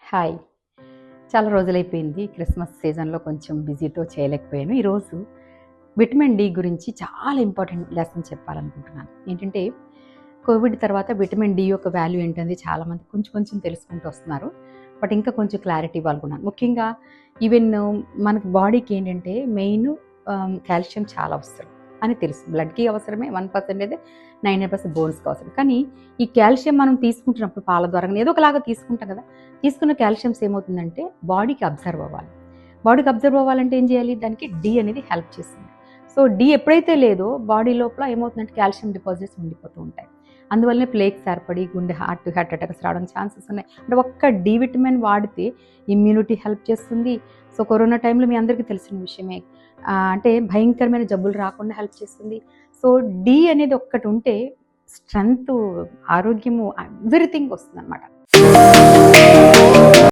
Hi. చాలా రోజులైపోయింది. Christmas సీజన్‌లో కొంచెం బిజీతో చేయలేకపోయాను. ఈరోజు విటమిన్ డి గురించి చాలా ఇంపార్టెంట్ లెసన్ చెప్పాలనుకుంటున్నాను. ఏంటంటే, కోవిడ్ తర్వాత విటమిన్ డి యొక్క వాల్యూ ఏంటనేది చాలామంది కొంచెం కొంచెం తెలుసుకుంటూ వస్తున్నారు. బట్ ఇంకా కొంచెం క్లారిటీ ఇవ్వాలనుకున్నాను. ముఖ్యంగా ఈవెన్ మనకి బాడీకి ఏంటంటే మెయిన్ కాల్షియం చాలా అవసరం అని తెలుసు. బ్లడ్‌కి అవసరమే 1% అయితే 99% బోన్స్‌కి అవసరం. కానీ ఈ కాల్షియం మనం తీసుకుంటున్నప్పుడు పాల ద్వారా గాని ఏదో ఒకలాగా తీసుకుంటాం కదా! తీసుకున్న కాల్షియమ్స్ ఏమవుతుందంటే బాడీకి అబ్జర్వ్ అవ్వాలి. బాడీకి అబ్జర్వ్ అవ్వాలంటే ఏం చేయాలి? దానికి డి అనేది హెల్ప్ చేస్తుంది. సో, డి ఎప్పుడైతే లేదో బాడీ లోపల ఏమవుతుందంటే కాల్షియం డిపాజిట్స్ ఉండిపోతూ ఉంటాయి. అందువల్లనే ప్లేక్స్ ఏర్పడి గుండె హార్ట్ అటాక్స్ రావడానికి ఛాన్సెస్ ఉన్నాయి. అంటే ఒక్క డి విటమిన్ వాడితే ఇమ్యూనిటీ హెల్ప్ చేస్తుంది. సో, కరోనా టైంలో మీ అందరికీ తెలిసిన విషయమే. అంటే భయంకరమైన జబ్బులు రాకుండా హెల్ప్ చేస్తుంది. సో, డి అనేది ఒక్కటి ఉంటే స్ట్రెంగ్త్, ఆరోగ్యము ఎవ్రీథింగ్ వస్తుందనమాట.